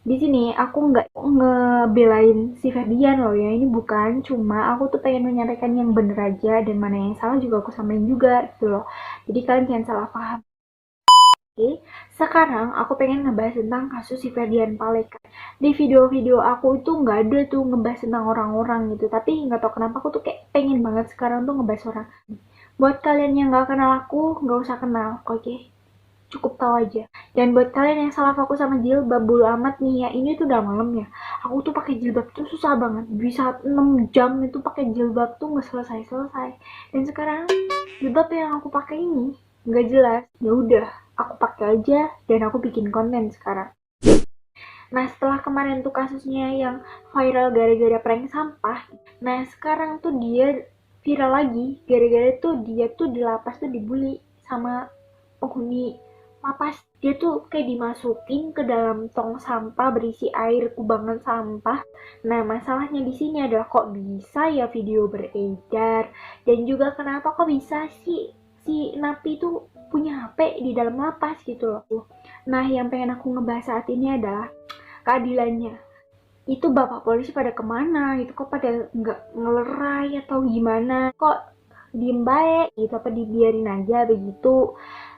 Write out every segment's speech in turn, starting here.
Di sini aku nggak ngebelain si Ferdian loh ya, ini bukan, cuma aku tuh pengen menyampaikan yang bener aja dan mana yang salah juga aku samain juga gitu loh. Jadi kalian jangan salah paham. Oke, sekarang aku pengen ngebahas tentang kasus si Ferdian Paleka. Di video-video aku itu nggak ada tuh ngebahas tentang orang-orang gitu, tapi nggak tahu kenapa aku tuh kayak pengen banget sekarang tuh ngebahas orang. Buat kalian yang nggak kenal aku, nggak usah kenal, oke? Cukup tahu aja. Dan buat kalian yang salah fokus sama jilbab bulu amat nih ya, ini tuh udah malam ya. Aku tuh pakai jilbab tuh susah banget. Bisa 6 jam itu pakai jilbab tuh nggak selesai-selesai. Dan sekarang jilbab yang aku pakai ini nggak jelas. Ya udah, aku pakai aja dan aku bikin konten sekarang. Nah, setelah kemarin tuh kasusnya yang viral gara-gara prank sampah, nah sekarang tuh dia viral lagi gara-gara tuh dia tuh di lapas tuh dibully sama penghuni lapas. Dia tuh kayak dimasukin ke dalam tong sampah berisi air kubangan sampah. Nah, masalahnya di sini adalah kok bisa ya video beredar, dan juga kenapa kok bisa sih si Napi tuh punya HP di dalam lapas gitu loh. Nah, yang pengen aku ngebahas saat ini adalah keadilannya. Itu bapak polisi pada kemana gitu, kok pada nggak ngelerai atau gimana, kok diem baik gitu, apa dibiarin aja begitu.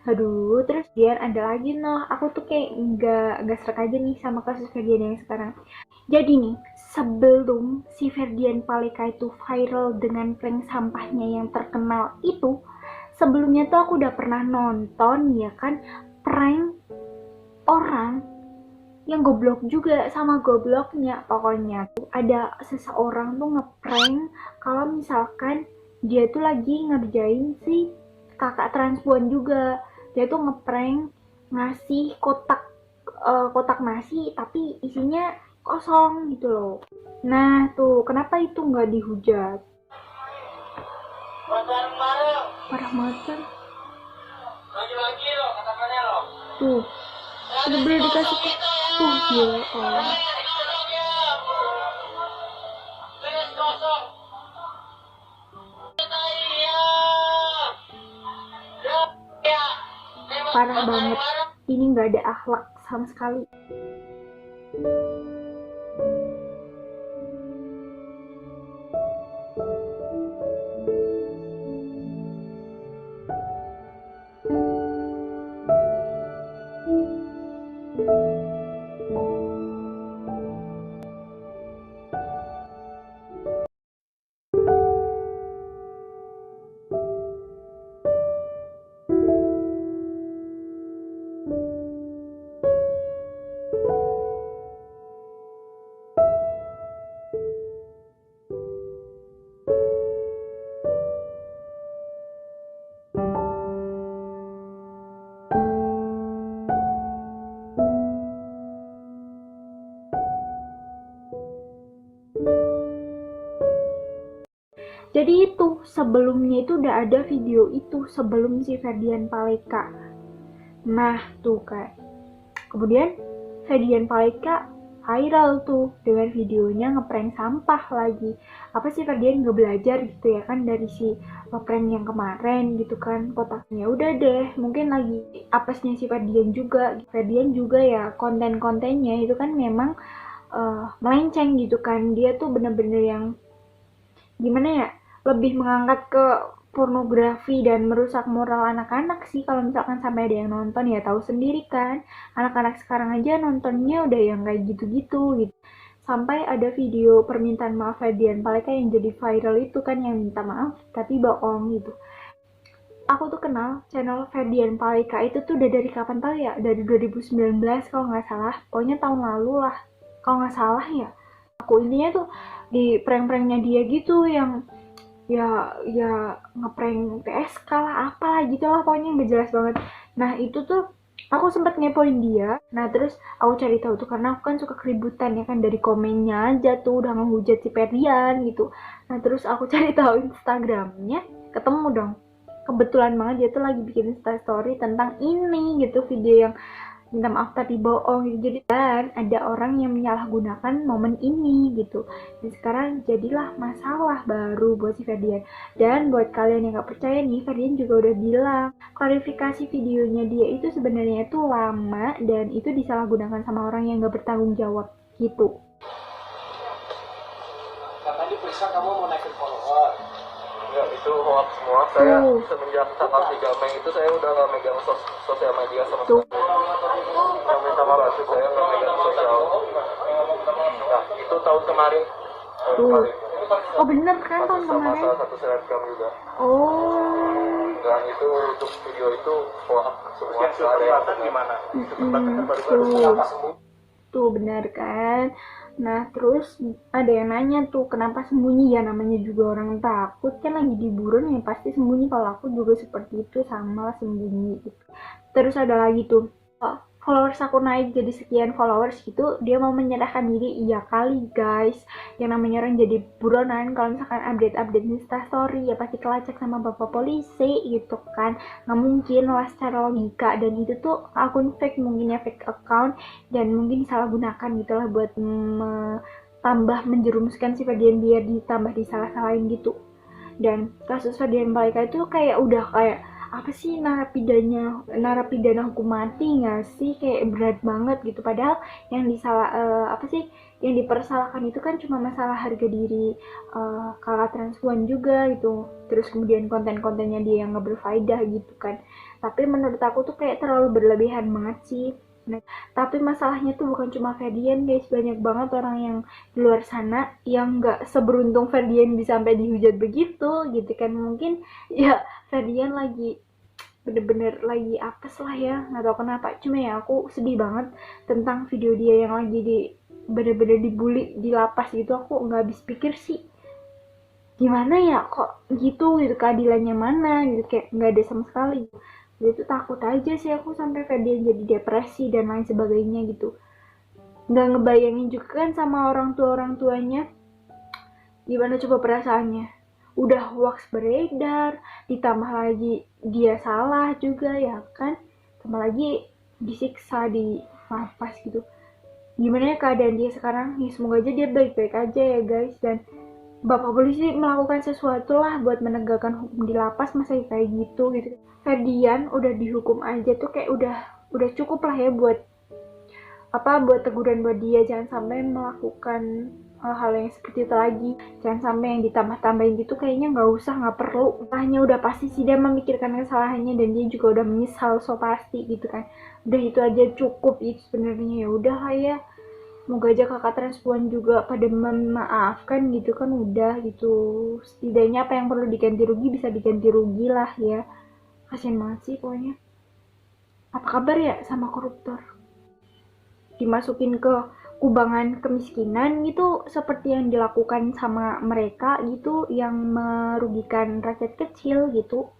Aduh, terus dia ada lagi noh, aku tuh kayak nggak serak aja nih sama kasus Ferdian yang sekarang. Jadi nih, sebelum si Ferdian Paleka itu viral dengan prank sampahnya yang terkenal itu, sebelumnya tuh aku udah pernah nonton ya kan, prank orang yang goblok juga sama gobloknya. Pokoknya tuh ada seseorang tuh ngeprank kalau misalkan dia tuh lagi ngerjain si kakak transpuan juga. Dia tuh ngeprank ngasih kotak nasi tapi isinya kosong gitu loh. Nah tuh kenapa itu nggak dihujat? Parah banget kan? Lagi-lagi loh katakannya loh. Tuh, bener-bener dikasih kok. Tuh, ya Allah. Parah banget. Ini nggak ada akhlak sama sekali. Jadi itu sebelumnya itu udah ada video itu sebelum si Ferdian Paleka. Nah tuh kan. Kemudian Ferdian Paleka viral tuh dengan videonya ngeprank sampah lagi. Apa sih Ferdian nggak belajar gitu ya kan dari si prank yang kemarin gitu kan, kotaknya udah deh. Mungkin lagi apesnya si Ferdian juga. Ferdian juga ya konten-kontennya itu kan memang melenceng gitu kan. Dia tuh bener-bener yang gimana ya, lebih mengangkat ke pornografi dan merusak moral anak-anak sih kalau misalkan sampai ada yang nonton. Ya tahu sendiri kan, anak-anak sekarang aja nontonnya udah yang kayak gitu-gitu gitu. Sampai ada video permintaan maaf Ferdian Paleka yang jadi viral itu kan, yang minta maaf tapi bohong gitu. Aku tuh kenal channel Ferdian Paleka itu tuh udah dari kapan tahu ya, dari 2019 kalau nggak salah, pokoknya tahun lalu lah kalau nggak salah ya. Aku ininya tuh di prank-pranknya dia gitu, yang ya ngeprank PSK lah apalah gitu lah, pokoknya nggak jelas banget. Nah itu tuh aku sempat ngepoin dia. Nah terus aku cari tahu tuh karena aku kan suka keributan ya kan, dari komennya aja tuh udah ngehujat si Perian gitu. Nah terus aku cari tahu Instagramnya, ketemu dong. Kebetulan banget dia tuh lagi bikin story tentang ini gitu, video yang minta maaf tapi bohong gitu. Jadi dan ada orang yang menyalahgunakan momen ini gitu, dan sekarang jadilah masalah baru buat si Ferdian. Dan buat kalian yang gak percaya nih, Ferdian juga udah bilang klarifikasi videonya dia itu sebenarnya itu lama dan itu disalahgunakan sama orang yang gak bertanggung jawab gitu. Karena diperiksa kamu mau naikin follower. Enggak, itu hoax semua. Saya semenjak tanggal 3 Mei itu saya udah gak megang sosial media sama sekali. Saya minta maaf, saya gak megang sosial. Nah, itu tahun kemarin. Oh bener kan tahun kemarin? Sama salah satu selebgram juga. Oh. Dan itu untuk video itu hoax semua. Yang gimana? Tuh benar kan. Nah terus ada yang nanya tuh kenapa sembunyi, ya namanya juga orang takut kan, lagi di buron ya pasti sembunyi. Kalau aku juga seperti itu, sama sembunyi gitu. Terus ada lagi tuh, followers aku naik jadi sekian followers gitu, dia mau menyerahkan diri. Iya kali guys, yang namanya orang jadi buronan kalau misalkan update instastory ya pasti kelacak sama bapak polisi gitu kan. Nggak mungkin lah secara logika, dan itu tuh akun fake, mungkin ya fake account, dan mungkin disalahgunakan gitu lah buat tambah menjerumuskan si Ferdian biar ditambah disalah-salahin gitu. Dan kasus Ferdian Paleka itu kayak udah kayak apa sih, narapidana hukum mati nggak sih, kayak berat banget gitu. Padahal yang yang dipersalahkan itu kan cuma masalah harga diri kakak transpuan juga gitu, terus kemudian konten-kontennya dia yang nggak berfaedah gitu kan. Tapi menurut aku tuh kayak terlalu berlebihan banget sih. Nah, tapi masalahnya tuh bukan cuma Ferdian guys, banyak banget orang yang di luar sana yang nggak seberuntung Ferdian bisa sampai dihujat begitu gitu kan. Mungkin ya Ferdian lagi bener-bener lagi apes lah ya, nggak tahu kenapa. Cuma ya aku sedih banget tentang video dia yang lagi bener-bener dibully di lapas gitu. Aku nggak habis pikir sih, gimana ya kok gitu keadilannya mana gitu, kayak nggak ada sama sekali. Jadi tuh takut aja sih aku sampai Ferdian jadi depresi dan lain sebagainya gitu. Nggak ngebayangin juga kan sama orang tuanya, gimana coba perasaannya. Udah hoax beredar, ditambah lagi dia salah juga ya kan, tambah lagi disiksa di lapas gitu. Gimana ya keadaan dia sekarang? Ya semoga aja dia baik-baik aja ya guys. Dan bapak polisi melakukan sesuatu lah buat menegakkan hukum di lapas, masa kayak gitu. Ferdian udah dihukum aja tuh kayak udah cukup lah ya buat buat teguran buat dia. Jangan sampai melakukan hal-hal yang seperti itu lagi, jangan sampai yang ditambah-tambahin gitu, kayaknya nggak perlu. Hanya udah pasti sih dia memikirkan kesalahannya dan dia juga udah menyesal so pasti gitu kan. Udah itu aja cukup itu sebenarnya. Ya udah lah ya, semoga aja kakak transpuan juga pada memaafkan gitu kan. Udah gitu, setidaknya apa yang perlu diganti rugi bisa diganti rugi lah ya. Kasian banget sih pokoknya. Apa kabar ya sama koruptor, dimasukin ke kubangan kemiskinan gitu seperti yang dilakukan sama mereka gitu, yang merugikan rakyat kecil gitu.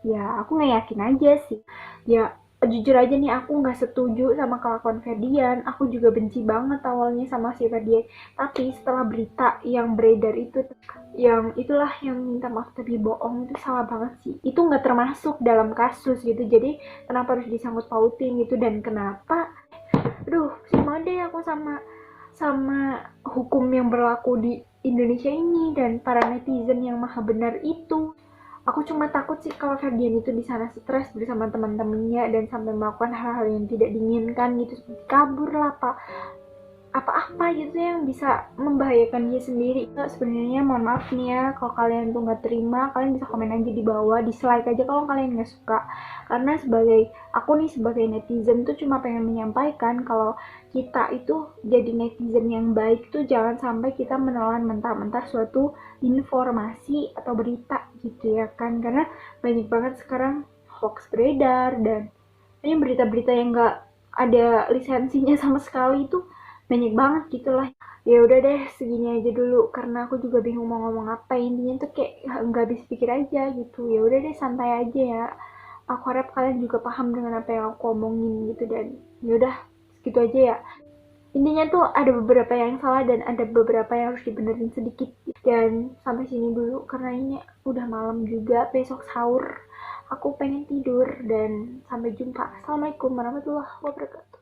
Ya aku nggak yakin aja sih ya. Jujur aja nih, aku nggak setuju sama kelakuan Ferdian. Aku juga benci banget awalnya sama si Ferdian, tapi setelah berita yang beredar itu, yang itulah yang minta maaf tapi bohong, itu salah banget sih. Itu nggak termasuk dalam kasus gitu, jadi kenapa harus disangkut pautin gitu. Dan kenapa, aduh sama deh aku sama hukum yang berlaku di Indonesia ini dan para netizen yang maha benar itu. Aku cuma takut sih kalau Ferdian itu di sana stres bersama teman-temannya dan sampai melakukan hal-hal yang tidak diinginkan gitu, seperti kabur lah pak, apa-apa gitu yang bisa membahayakan dia sendiri. Sebenarnya mohon maaf nih ya, kalau kalian tuh nggak terima, kalian bisa komen aja di bawah, dislike aja kalau kalian nggak suka. Karena aku nih sebagai netizen tuh cuma pengen menyampaikan kalau kita itu jadi netizen yang baik tuh jangan sampai kita menelan mentah-mentah suatu informasi atau berita gitu ya kan. Karena banyak banget sekarang hoax beredar, dan ini berita-berita yang nggak ada lisensinya sama sekali itu banyak banget gitulah. Ya udah deh, segini aja dulu karena aku juga bingung mau ngomong apa. Intinya tuh kayak nggak habis pikir aja gitu. Ya udah deh, santai aja ya. Aku harap kalian juga paham dengan apa yang aku omongin gitu. Dan ya udah segitu aja ya. Intinya tuh ada beberapa yang salah dan ada beberapa yang harus dibenerin sedikit. Dan sampai sini dulu karena ini udah malam juga, besok sahur Aku pengen tidur dan sampai jumpa. Assalamualaikum warahmatullahi wabarakatuh.